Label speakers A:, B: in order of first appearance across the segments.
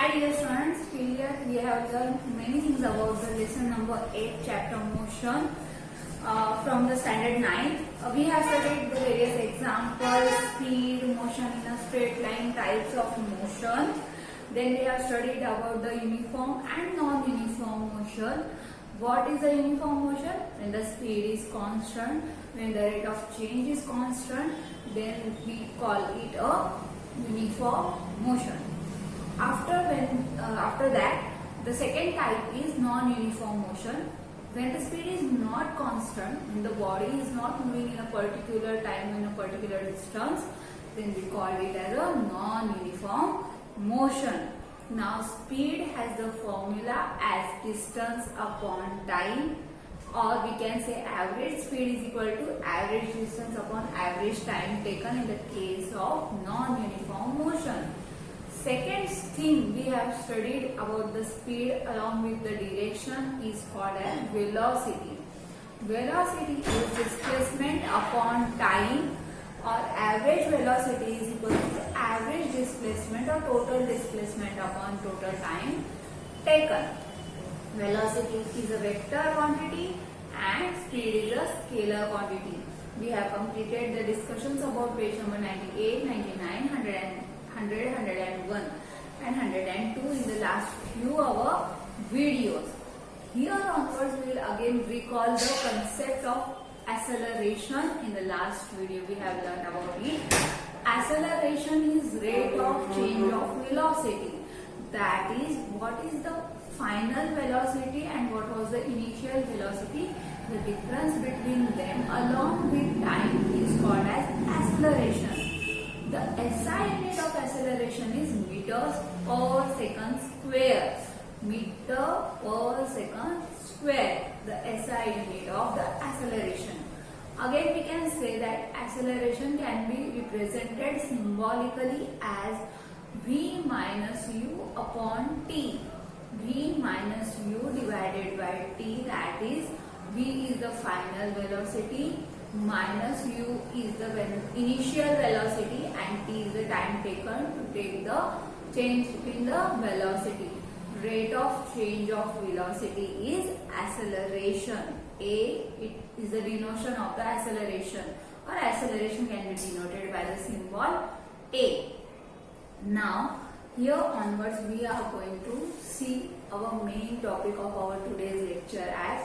A: Hi dear students, here we have learned many things about the lesson number 8 chapter motion from the standard 9. We have studied the various examples, speed, motion in a straight line, types of motion. Then we have studied about the uniform and non-uniform motion. What is the uniform motion? When the speed is constant, when the rate of change is constant, then we call it a uniform motion. After that, the second type is non-uniform motion. When the speed is not constant, when the body is not moving in a particular time in a particular distance, then we call it as a non-uniform motion. Now, speed has the formula as distance upon time, or we can say average speed is equal to average distance upon average time taken in the case of non-uniform motion. Second thing we have studied about the speed along with the direction is called as velocity. Velocity is displacement upon time, or average velocity is equal to average displacement or total displacement upon total time taken. Velocity is a vector quantity and speed is a scalar quantity. We have completed the discussions about page number 98, 99, 100, 101 and 102 in the last few of our videos. Here onwards we will again recall the concept of acceleration. In the last video we have learned about it. Acceleration is rate of change of velocity. That is, what is the final velocity and what was the initial velocity. The difference between them along with time is called as acceleration. The SI unit of acceleration is meters per second square. Meter per second square. The SI unit of the acceleration. Again, we can say that acceleration can be represented symbolically as V minus U upon T. V minus U divided by T, that is, V is the final velocity, minus U is the initial velocity, and T is the time taken to take the change in the velocity. Rate of change of velocity is acceleration. It is the denotation of the acceleration, or acceleration can be denoted by the symbol A. Now, here onwards we are going to see our main topic of our today's lecture as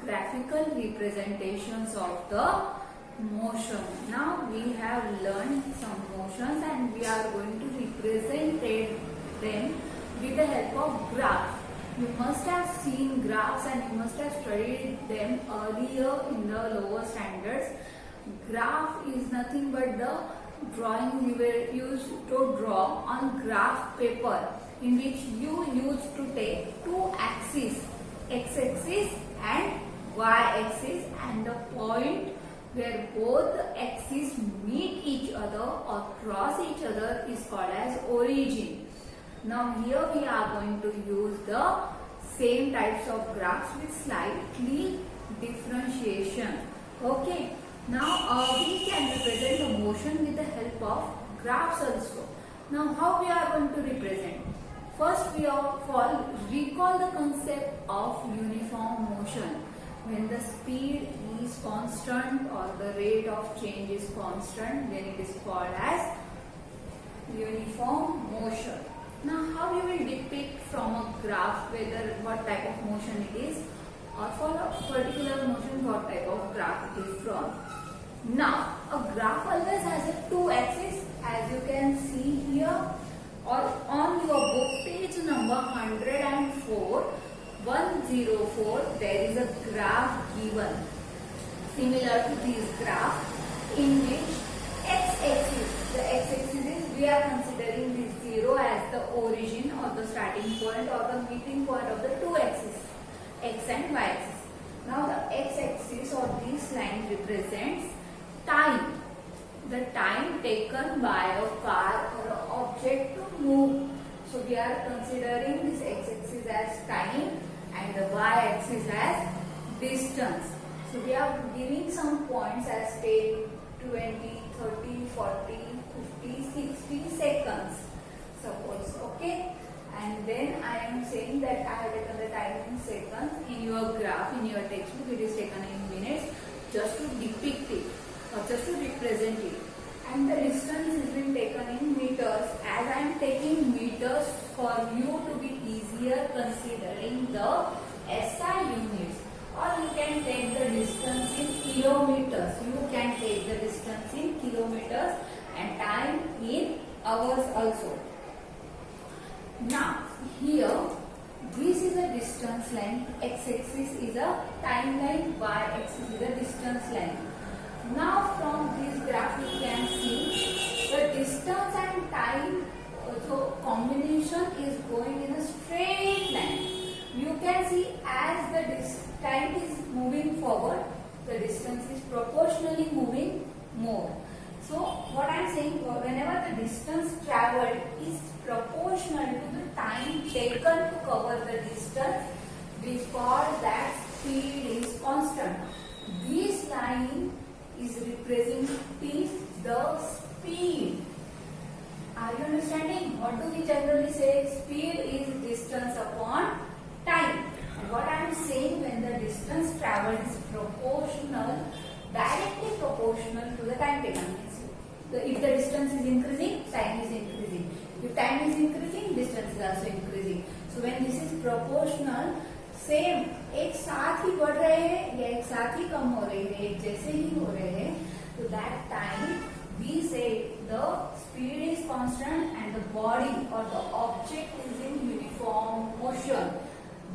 A: graphical representations of the motion. Now we have learned some motions and we are going to represent them with the help of graphs. You must have seen graphs and you must have studied them earlier in the lower standards. Graph is nothing but the drawing we were used to draw on graph paper, in which you used to take two axes, x-axis and y-axis, and the point where both the axes meet each other or cross each other is called as origin. Now here we are going to use the same types of graphs with slightly differentiation. Okay. Now we can represent the motion with the help of graphs also. Now how we are going to represent? First we of all recall the concept of uniform motion. When the speed is constant or the rate of change is constant, then it is called as uniform motion. Now how you will depict from a graph whether what type of motion it is, or for a particular motion what type of graph it is from. Now a graph always has a two axis, as you can see here, or on your book page number 104 there is a graph given similar to this graph, in which x-axis, the x-axis is, we are considering this 0 as the origin or the starting point or the meeting point of the two axes, x and y axis. Now the x-axis or this line represents time, the time taken by a car or an object to move. So we are considering this x-axis as time and the y-axis as distance. So we are giving some points as 10, 20, 30, 40, 50, 60 seconds. Suppose, okay. And seconds. In your graph, in your textbook, it is taken in minutes just to depict it or just to represent it. And the distance is been taken in meters. As I am taking meters for you to be easier considering the SI units. Or you can take the distance in kilometers. You can take the distance in kilometers and time in hours also. Now, here, this is a distance line, x-axis is a time line, y-axis is a distance line. Now, from this graph you can see the distance and time so combination is going in a straight line. You can see as the time is moving forward, the distance is proportionally moving more. So what I am saying, whenever the distance travelled is proportional to the time taken to cover the distance, we call that speed is constant. This line is representing the speed. Are you understanding? What do we generally say? Speed is distance upon time. And what I am saying, when the distance travelled is proportional, directly proportional to the time taken. If the distance is increasing, time is increasing. If time is increasing, distance is also increasing. So when this is proportional, same एक साथ ही बढ़ रहे हैं या एक साथ ही कम हो रहे हैं, एक जैसे ही हो रहे हैं, तो that time we say the speed is constant and the body or the object is in uniform motion.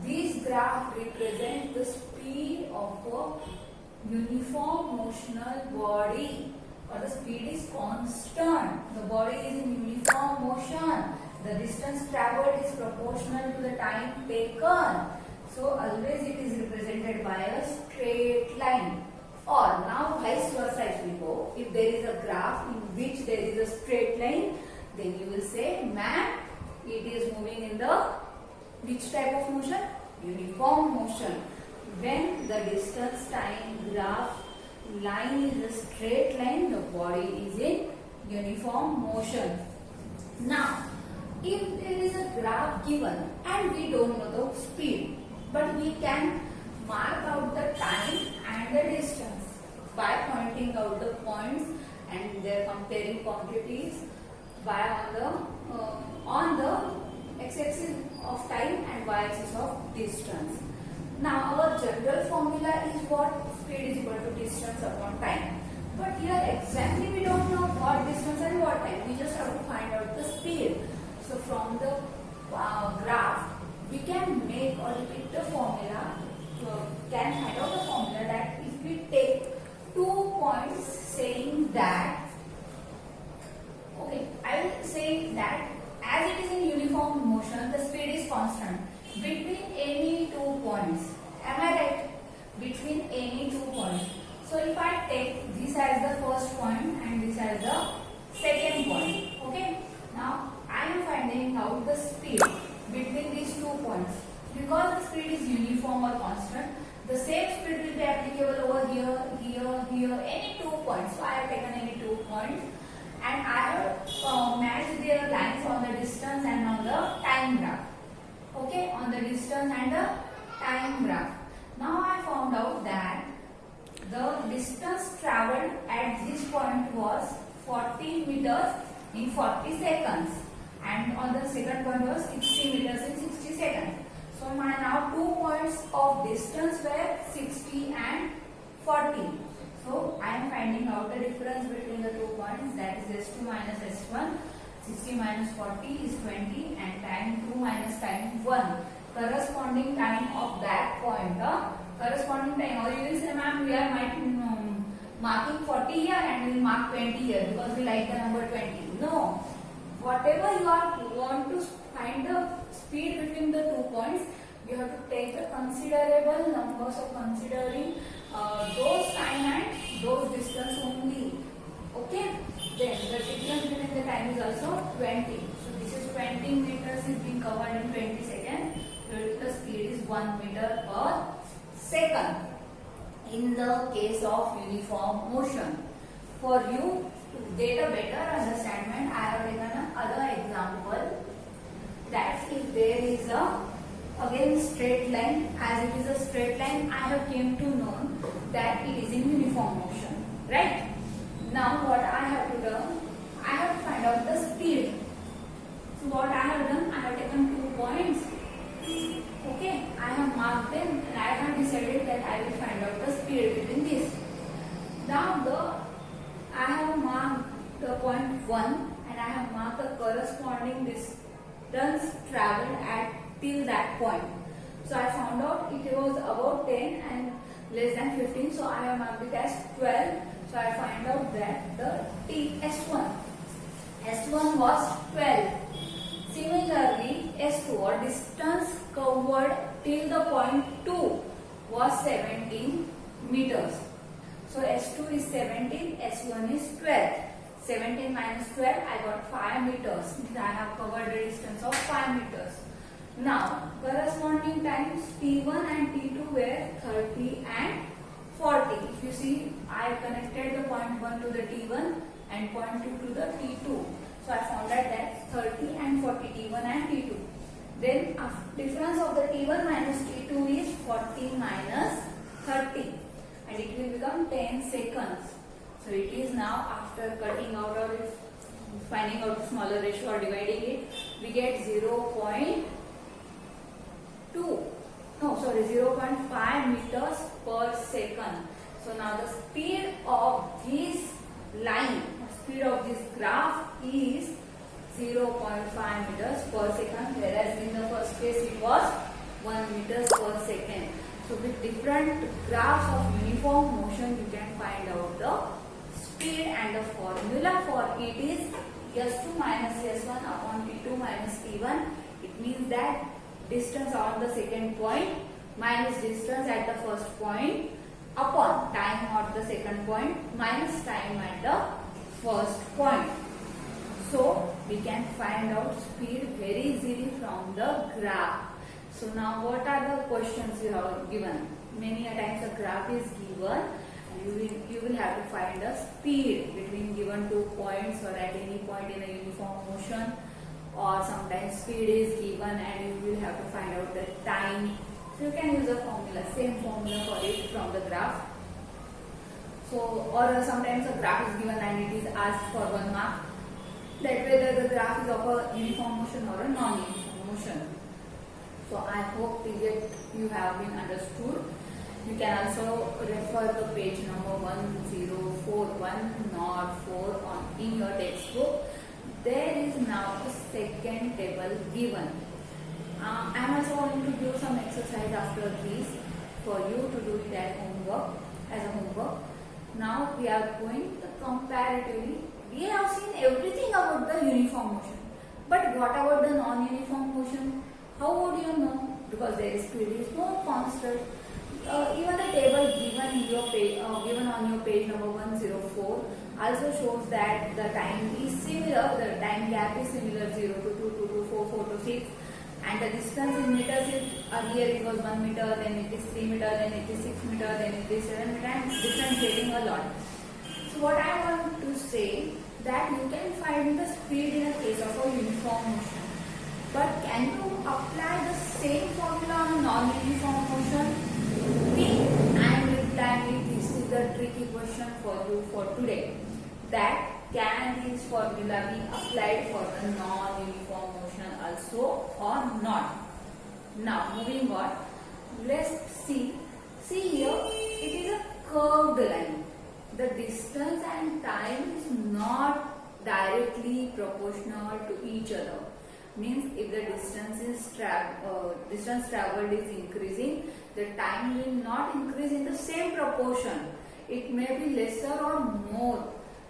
A: This graph represents the speed of a uniform motional body. Or the speed is constant. The body is in uniform motion. The distance travelled is proportional to the time taken. So always it is represented by a straight line. Or now vice versa if we go. If there is a graph in which there is a straight line, then you will say, ma'am, it is moving in the which type of motion? Uniform motion. When the distance time graph line is a straight line, the body is in uniform motion. Now, if there is a graph given and we don't know the speed, but we can mark out the time and the distance by pointing out the points and they are comparing quantities by on the x-axis of time and y-axis of distance. Now our general formula is what? Speed is equal to distance upon time. But here exactly we don't know what distance and what time. We just have to find out the speed. So from the graph, we can make or repeat the formula. Can find out the formula that if we take 2 points saying that, okay, I will say that as it is in uniform motion, the speed is constant between any 2 points. Am I right? Between any 2 points. So if I take this as the first point and this as the second point, okay? Now I am finding out the speed between these 2 points. Because the speed is uniform or constant, the same speed will be applicable over here, here, any 2 points. So I have taken any 2 points and I have matched their lines on the distance and on the time graph. Okay, on the distance and the time graph. Now I found out that the distance travelled at this point was 40 meters in 40 seconds and on the second point was 60 meters in 60 seconds. So my now 2 points of distance were 60 and 40. So I am finding out the difference between the 2 points, that is S2 minus S1. 60 minus 40 is 20 and time 2 minus time 1. Corresponding time of that point, corresponding time, or you will say, ma'am, we are marking 40 here and we will mark 20 here because we like the number 20. No, whatever you want to find the speed between the 2 points, you have to take the considerable numbers of considering those time and those distance only. Okay, then the difference between the time is also 20. So this is 20 meters is being covered in 20 seconds. The speed is 1 meter per second in the case of uniform motion. For you to get a better understanding, I have taken another example that if there is a again straight line. As it is a straight line, I have came to know that it is in uniform motion, right? Now what I have to do, I have to find out the speed. So what I have done, I have taken 2 points. Okay, I have marked them and I have decided that I will find out the speed between this. Now I have marked the point 1 and I have marked the corresponding distance travelled at till that point. So I found out it was about 10 and less than 15. So I have marked it as 12. So I find out that the S1 was 12. Similarly, S2 or distance covered till the point 2 was 17 meters. So S2 is 17, S1 is 12. 17 minus 12, I got 5 meters. I have covered the distance of 5 meters. Now, corresponding times T1 and T2 were 30 and 40. If you see, I connected the point 1 to the T1 and point 2 to the T2. So I found out that 30 and 40, T1 and T2. Then difference of the T1 minus T2 is 40 minus 30 and it will become 10 seconds. So it is now after cutting out or finding out the smaller ratio or dividing it, we get 0.5 meters per second. So now the speed of this line, speed of this graph is 0.5 meters per second, whereas in the first case it was 1 meters per second. So with different graphs of uniform motion, you can find out the speed, and the formula for it is S2 minus S1 upon T2 minus T1. It means that distance on the second point minus distance at the first point upon time at the second point minus time at the first point. So we can find out speed very easily from the graph. So now what are the questions you have given? Many a times a graph is given and you will have to find the speed between given 2 points or at any point in a uniform motion, or sometimes speed is given and you will have to find out the time. So you can use a formula, same formula for it from the graph. So or sometimes a graph is given and it is asked for 1 mark, that whether the graph is of a uniform motion or a non-uniform motion. So I hope you have been understood. You can also refer the page number 1041 not 4 in your textbook. There is now a second table given. I am also going to give some exercise after this for you to do it as a homework. Now we are going to comparatively. We have seen everything about the uniform motion, but what about the non-uniform motion? How would you know? Because their speed is more constant. Even the table given in your page, given on your page number 104, also shows that the time is similar. The time gap is similar: 0 to 2, 2 to 4, 4 to 6, and the distance in meters is earlier it was 1 meter, then it is 3 meter, then it is 6 meter, then it is 7 meter, and differentiating a lot. So what I want to say that you can find the speed in a case of a uniform motion. But can you apply the same formula on a non-uniform motion? And this is the tricky question for you for today. That can this formula be applied for the non-uniform motion also or not? Now moving on, let's see. See here, it is a curved line. The distance and time is not directly proportional to each other. Means if the distance traveled is increasing, the time will not increase in the same proportion. It may be lesser or more.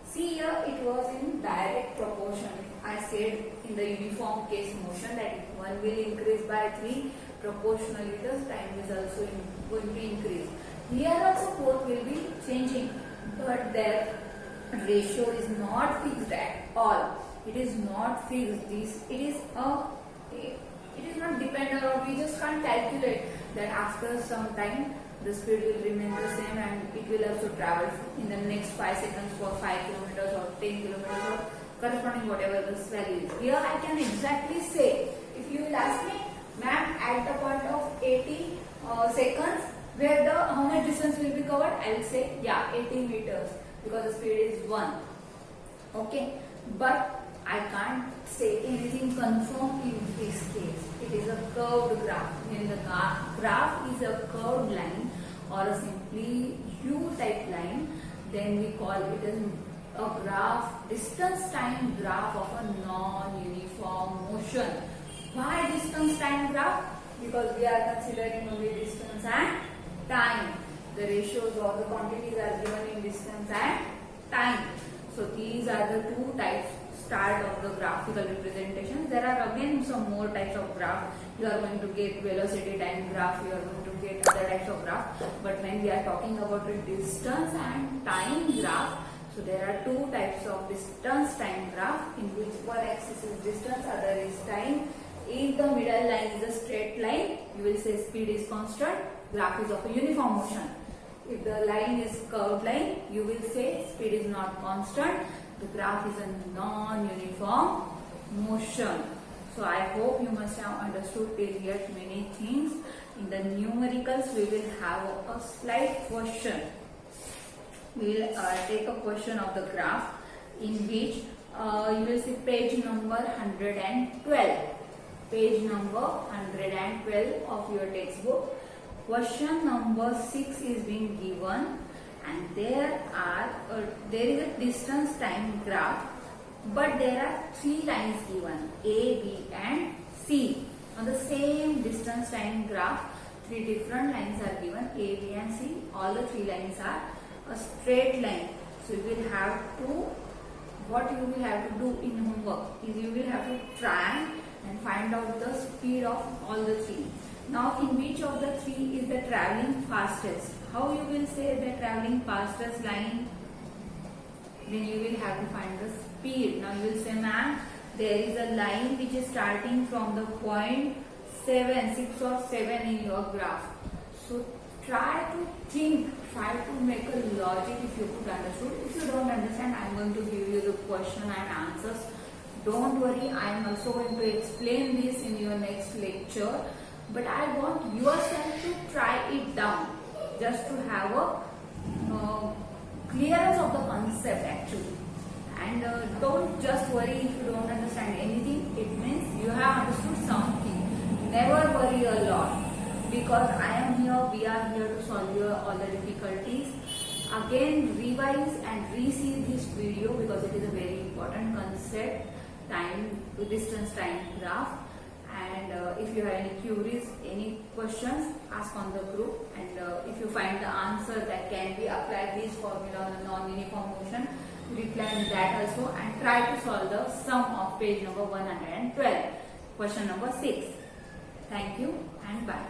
A: See here, it was in direct proportion. I said in the uniform case motion that if one will increase by 3, proportionally the time is also going to increase. Here also both will be changing, but their ratio is not fixed at all. It is not fixed. It is not dependent, or we just can't calculate that after some time the speed will remain the same and it will also travel in the next 5 seconds for 5 kilometers or 10 kilometers or corresponding whatever this value is. Here I can exactly say, if you will ask me, ma'am, at the point I'll say yeah 80 meters because the speed is 1. Okay, but I can't say anything confirmed in this case. It is a curved graph. When the graph is a curved line or a simply U-type line, then we call it as a graph, distance time graph of a non-uniform motion. Why distance time graph? Because we are considering only distance and time. The ratios or the quantities are given in distance and time. So these are the two types start of the graphical representation. There are again some more types of graph. You are going to get velocity time graph, you are going to get other types of graph. But when we are talking about a distance and time graph, so there are two types of distance time graph in which one axis is distance, other is time. If the middle line is a straight line, you will say speed is constant, graph is of a uniform motion. If the line is curved line, you will say speed is not constant, the graph is a non-uniform motion. So I hope you must have understood till yet many things. In the numericals, we will have a slight question. We will take a question of the graph in which you will see page number 112. Page number 112 of your textbook. Question number 6 is being given, and there is a distance time graph, but there are three lines given A, B and C. On the same distance time graph, three different lines are given A, B and C. All the three lines are a straight line. So you will have to, what you will have to do in homework is you will have to try and find out the speed of all the three. Now in which of the three is the traveling fastest? How you will say the traveling fastest line? Then you will have to find the speed. Now you will say, ma'am, there is a line which is starting from the point 7, 6 or 7 in your graph. So try to think, try to make a logic if you could understood. If you don't understand, I am going to give you the question and answers. Don't worry, I am also going to explain this in your next lecture. But I want yourself to try it down, just to have a clearance of the concept actually. And don't just worry if you don't understand anything. It means you have understood something. Never worry a lot, because I am here, we are here to solve your all the difficulties. Again, revise and re-see this video because it is a very important concept, time, distance time graph. And if you have any queries, any questions, ask on the group. And if you find the answer that can be applied this formula on a non-uniform motion, reply in that also and try to solve the sum of page number 112, question number 6. Thank you and bye.